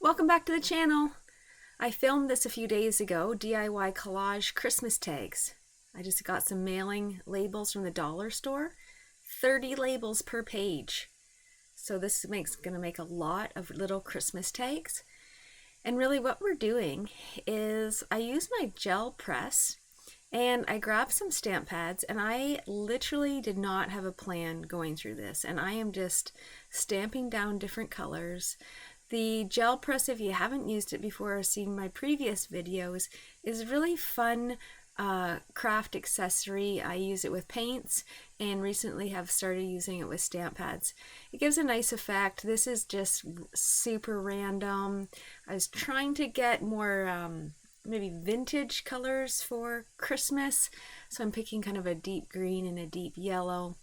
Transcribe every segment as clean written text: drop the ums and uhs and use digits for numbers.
Welcome back to the channel. I filmed this a few days ago, DIY collage Christmas tags. I just got some mailing labels from the dollar store, 30 labels per page. So this gonna make a lot of little Christmas tags. And really what we're doing is I use my gel press and I grabbed some stamp pads, and I literally did not have a plan going through this, and I am just stamping down different colors. The gel press, if you haven't used it before or seen my previous videos, is really fun craft accessory. I use it with paints and recently have started using it with stamp pads. It gives a nice effect. This is just super random. I was trying to get more maybe vintage colors for Christmas, so I'm picking kind of a deep green and a deep yellow.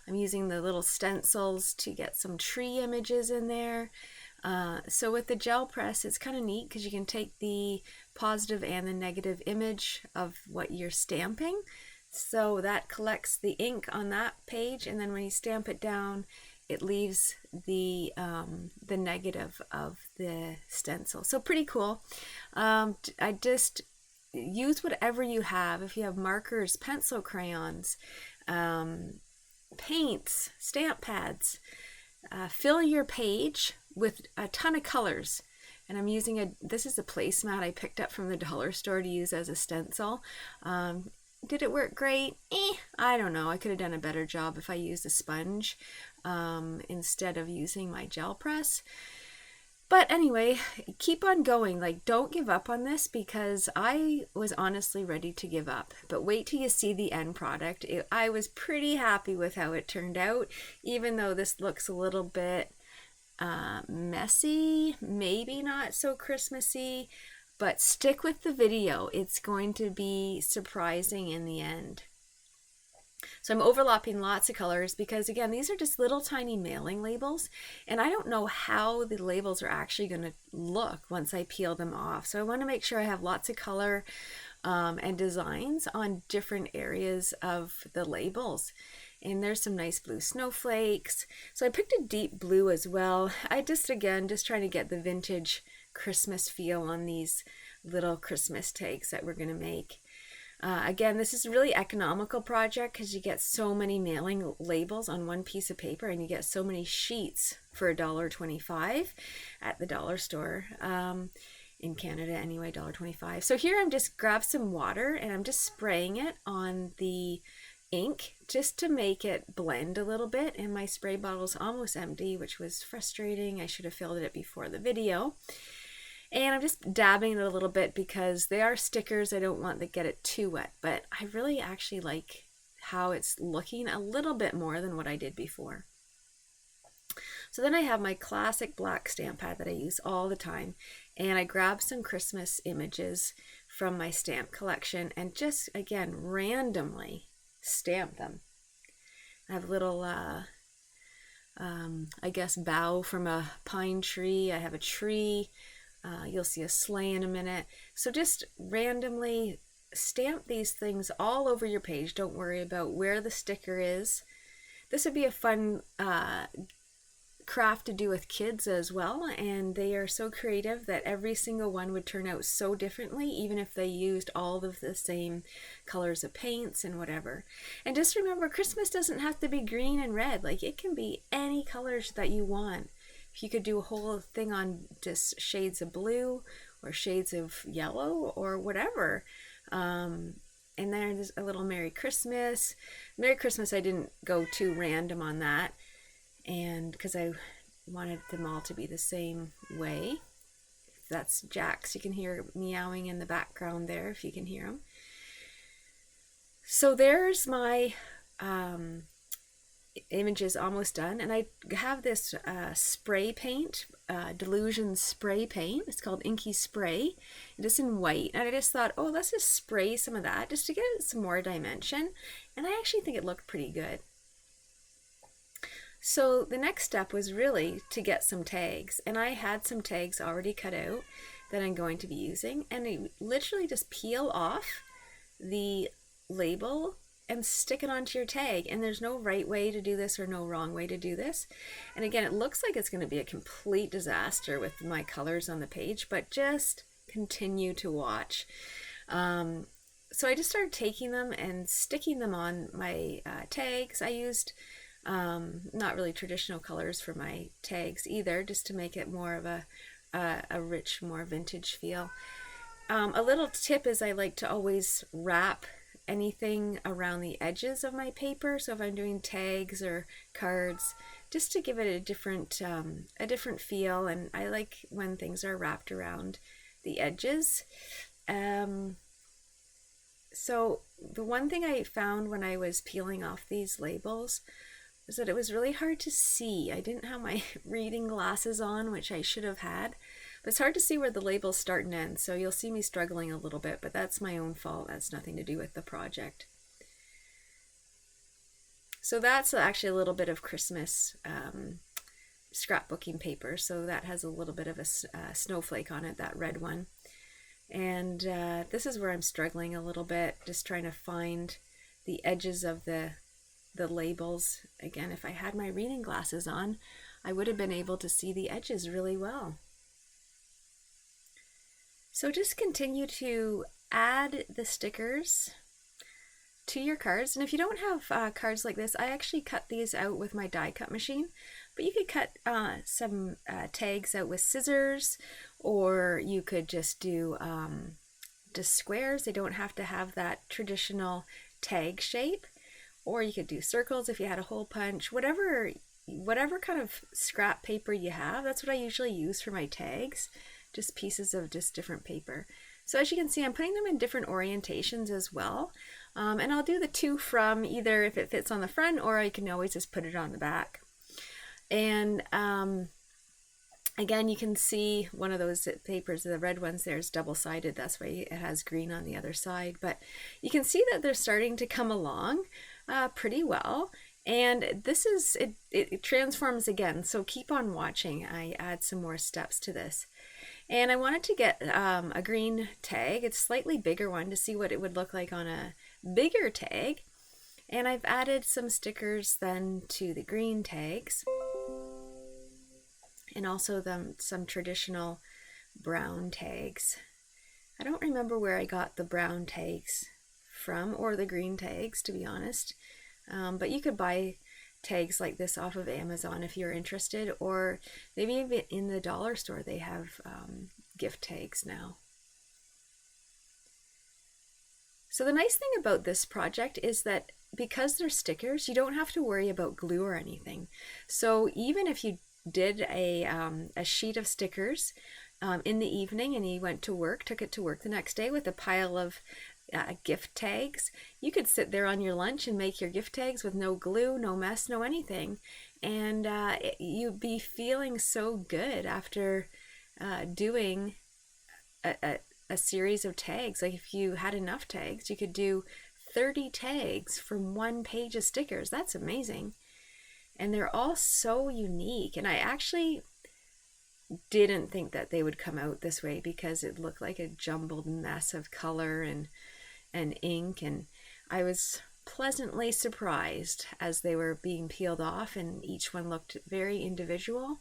I'm using the little stencils to get some tree images in there. So with the gel press, it's kind of neat because you can take the positive and the negative image of what you're stamping. So that collects the ink on that page, and then when you stamp it down, it leaves the negative of the stencil. So pretty cool. I just use whatever you have. If you have markers, pencil crayons, paints, stamp pads, fill your page with a ton of colors. And I'm using this is a placemat I picked up from the dollar store to use as a stencil. Did it work great? I don't know. I could have done a better job if I used a sponge instead of using my gel press. But anyway, keep on going. Like, don't give up on this, because I was honestly ready to give up. But wait till you see the end product. I was pretty happy with how it turned out, even though this looks a little bit messy, maybe not so Christmassy. But stick with the video. It's going to be surprising in the end. So I'm overlapping lots of colors because, again, these are just little tiny mailing labels, and I don't know how the labels are actually going to look once I peel them off. So I want to make sure I have lots of color and designs on different areas of the labels. And there's some nice blue snowflakes. So I picked a deep blue as well. I just trying to get the vintage Christmas feel on these little Christmas tags that we're going to make. Again, this is a really economical project because you get so many mailing labels on one piece of paper, and you get so many sheets for $1.25 at the dollar store. In Canada anyway, $1.25. So here I'm just grab some water and I'm just spraying it on the ink just to make it blend a little bit, and my spray bottle's almost empty, which was frustrating. I should have filled it before the video. And I'm just dabbing it a little bit because they are stickers. I don't want to get it too wet, but I really actually like how it's looking a little bit more than what I did before. So then I have my classic black stamp pad that I use all the time, and I grabbed some Christmas images from my stamp collection and just, again, randomly stamp them. I have a little I guess bough from a pine tree. I have a tree. You'll see a sleigh in a minute. So just randomly stamp these things all over your page. Don't worry about where the sticker is. This would be a fun craft to do with kids as well, and they are so creative that every single one would turn out so differently, even if they used all of the same colors of paints and whatever. And just remember, Christmas doesn't have to be green and red. Like, it can be any colors that you want. You could do a whole thing on just shades of blue or shades of yellow or whatever. And there's a little Merry Christmas. Merry Christmas, I didn't go too random on that, and because I wanted them all to be the same way. That's Jax. You can hear meowing in the background there, if you can hear him. So there's my images almost done, and I have this spray paint, Delusion spray paint. It's called Inky Spray, and it's in white, and I just thought, oh, let's just spray some of that just to get it some more dimension, and I actually think it looked pretty good. So the next step was really to get some tags, and I had some tags already cut out that I'm going to be using, and I literally just peel off the label and stick it onto your tag. And there's no right way to do this or no wrong way to do this. And again, it looks like it's going to be a complete disaster with my colors on the page, but just continue to watch. So I just started taking them and sticking them on my tags. I used not really traditional colors for my tags either, just to make it more of a rich, more vintage feel. A little tip is I like to always wrap anything around the edges of my paper. So if I'm doing tags or cards, just to give it a different feel. And I like when things are wrapped around the edges. So the one thing I found when I was peeling off these labels was that it was really hard to see. I didn't have my reading glasses on, which I should have had. But it's hard to see where the labels start and end, so you'll see me struggling a little bit, but that's my own fault. That's nothing to do with the project. So that's actually a little bit of Christmas scrapbooking paper. So that has a little bit of a snowflake on it, that red one. And this is where I'm struggling a little bit, just trying to find the edges of the labels. Again, if I had my reading glasses on, I would have been able to see the edges really well. So just continue to add the stickers to your cards. And if you don't have cards like this, I actually cut these out with my die cut machine, but you could cut some tags out with scissors, or you could just do just squares. They don't have to have that traditional tag shape, or you could do circles if you had a hole punch. Whatever kind of scrap paper you have, that's what I usually use for my tags, just pieces of just different paper. So as you can see, I'm putting them in different orientations as well. And I'll do the to from either if it fits on the front, or I can always just put it on the back. And again, you can see one of those papers, the red ones there, is double-sided. That's why it has green on the other side. But you can see that they're starting to come along pretty well. And this is, it transforms again. So keep on watching. I add some more steps to this. And I wanted to get a green tag. It's a slightly bigger one, to see what it would look like on a bigger tag. And I've added some stickers then to the green tags, and also some traditional brown tags. I don't remember where I got the brown tags from, or the green tags, to be honest. But you could buy tags like this off of Amazon if you're interested, or maybe even in the dollar store they have gift tags now. So the nice thing about this project is that because they're stickers, you don't have to worry about glue or anything. So even if you did a sheet of stickers in the evening and you went to work, took it to work the next day with a pile of gift tags, you could sit there on your lunch and make your gift tags with no glue, no mess, no anything. And you'd be feeling so good after doing a series of tags. Like if you had enough tags, you could do 30 tags from one page of stickers. That's amazing. And they're all so unique. And I actually didn't think that they would come out this way, because it looked like a jumbled mess of color and ink. And I was pleasantly surprised as they were being peeled off, and each one looked very individual.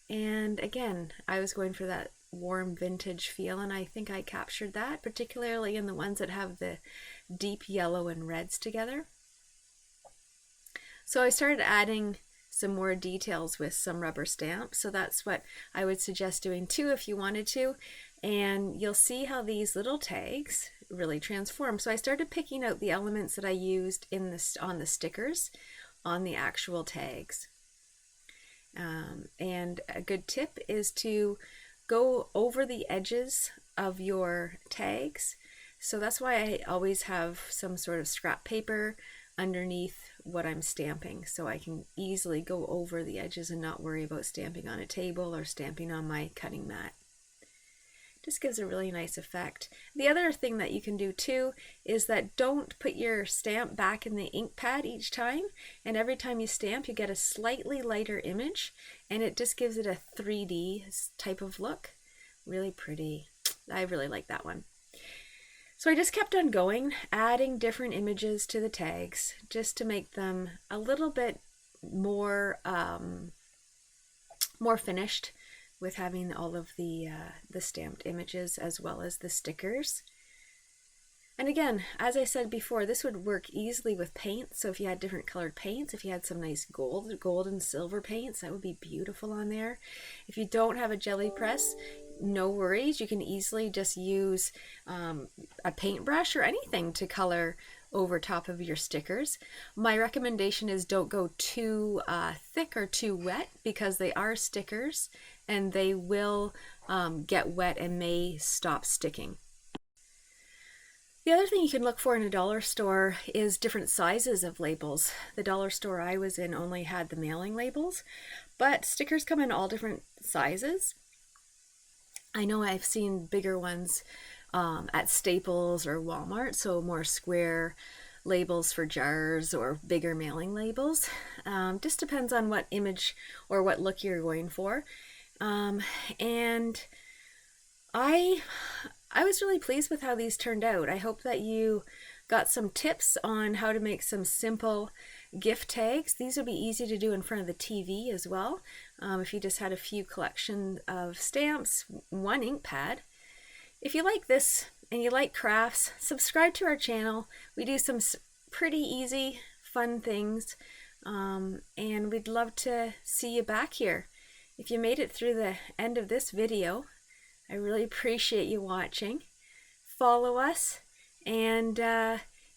And again, I was going for that warm vintage feel, and I think I captured that, particularly in the ones that have the deep yellow and reds together. So I started adding some more details with some rubber stamps. So that's what I would suggest doing too if you wanted to. And you'll see how these little tags really transform. So I started picking out the elements that I used on the stickers on the actual tags. And a good tip is to go over the edges of your tags. So that's why I always have some sort of scrap paper underneath what I'm stamping, so I can easily go over the edges and not worry about stamping on a table or stamping on my cutting mat. Just gives a really nice effect. The other thing that you can do too is that don't put your stamp back in the ink pad each time, and every time you stamp you get a slightly lighter image, and it just gives it a 3D type of look. Really pretty. I really like that one. So I just kept on going, adding different images to the tags just to make them a little bit more more finished, with having all of the stamped images as well as the stickers. And again, as I said before, this would work easily with paint. So if you had different colored paints, if you had some nice gold and silver paints, that would be beautiful on there. If you don't have a jelly press, no worries. You can easily just use a paintbrush or anything to color over top of your stickers. My recommendation is don't go too thick or too wet, because they are stickers and they will get wet and may stop sticking. The other thing you can look for in a dollar store is different sizes of labels. The dollar store I was in only had the mailing labels, but stickers come in all different sizes. I know I've seen bigger ones at Staples or Walmart, so more square labels for jars or bigger mailing labels. Just depends on what image or what look you're going for. And I was really pleased with how these turned out. I hope that you got some tips on how to make some simple gift tags. These would be easy to do in front of the TV as well. If you just had a few collection of stamps, one ink pad. If you like this and you like crafts, subscribe to our channel. We do some pretty easy, fun things, and we'd love to see you back here. If you made it through the end of this video, I really appreciate you watching. Follow us and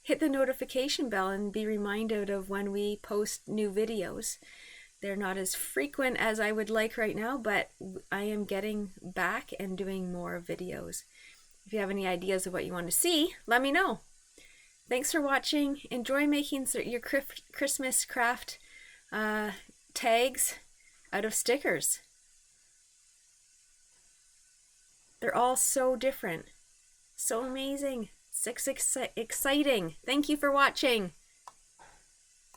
hit the notification bell and be reminded of when we post new videos. They're not as frequent as I would like right now, but I am getting back and doing more videos. If you have any ideas of what you want to see, let me know. Thanks for watching. Enjoy making your Christmas craft tags out of stickers. They're all so different, so amazing, so exciting. Thank you for watching.